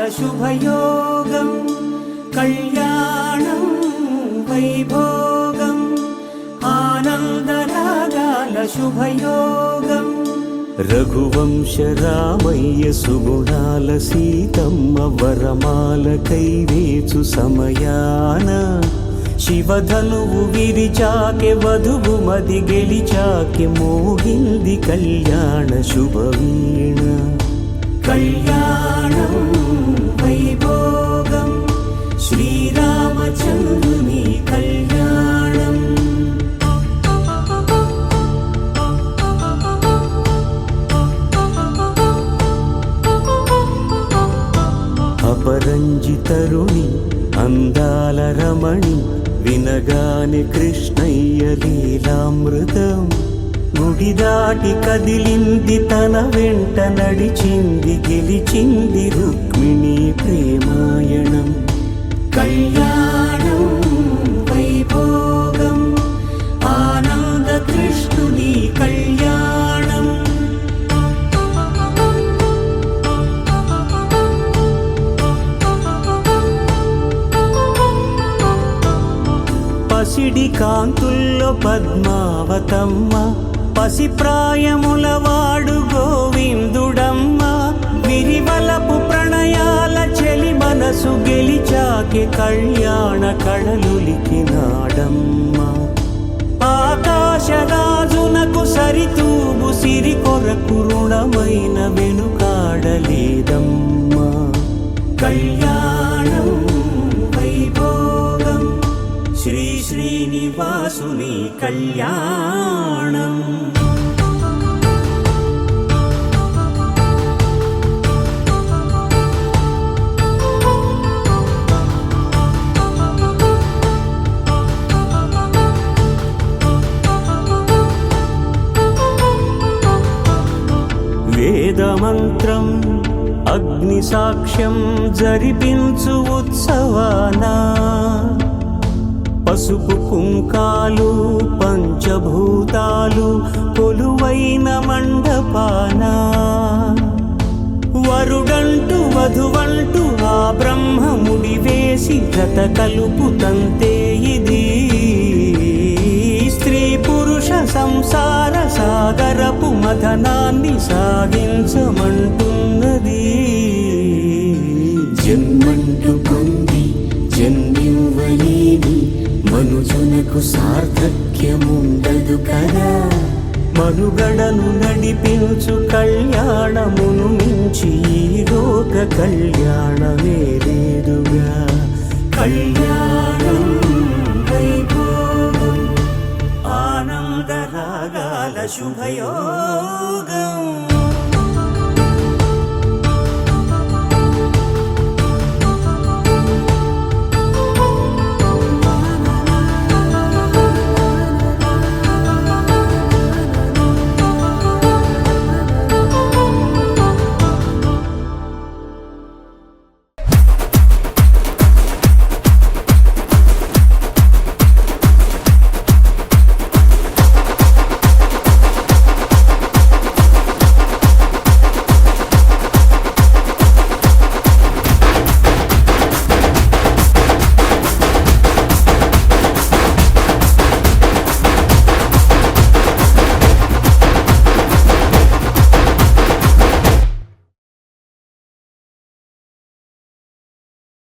శుభయోగం కళ్యాణం వైభోగం ఆనందరాగాల శుభయోగం రఘువంశ రామయ్య సుగుణాల సీతమ్మ వరమాల కైవేచు సమయాన శివధనువు విరిచాకె వధువు మది గెలిచాకె మోగింది కళ్యాణ శుభవీణ కళ్యాణం వైభోగం శ్రీరామచంద్రుని కళ్యాణం అపరంజితరుణి అందాల రమణి వినగానే కృష్ణయ్య లీలామృతం గుడి దాటి కదిలింది తన వెంట నడిచింది గెలిచింది రుక్మిణి ప్రేమాయణం కళ్యాణం వైభోగం ఆనంద కృష్ణుని కళ్యాణం పసిడి కాంతుల్లో పద్మావతమ్మ పసిప్రాయముల వాడు గోవిందుడమ్మ విరివలపు ప్రణయాల చెలి మనసు గెలిచాకె కళ్యాణ కళలులికినాడమ్మ ఆకాశరాజునకు సరితూబు సిరి కొరకు రుణమైన వెనుకాడలేదమ్మా కళ్యాణం వైభోగం శ్రీ శ్రీనివాసుని కళ్యాణం వేదమంత్రం అగ్ని సాక్ష్యం జరిపించు ఉత్సవానా పసుపు కుంకాలు పంచభూతాలు కొలువైన మండపాన వరుడంటూ వధువంటూ ఆ బ్రహ్మముడి వేసి జత కలుపుతంతే ఇది స్త్రీ పురుష సంసార సాగరపు మథనాన్ని సాగించమంటున్నది జన్మంటూ పొంది జన్మివ్వలేని మనుజునకు సార్థక్యముండదు కదా మనుగడను నడిపించు కళ్యాణమును మించి ఈ లోక కళ్యాణమే లేదుగా కళ్యాణం వైభోగం ఆనందరాగాల శుభయోగం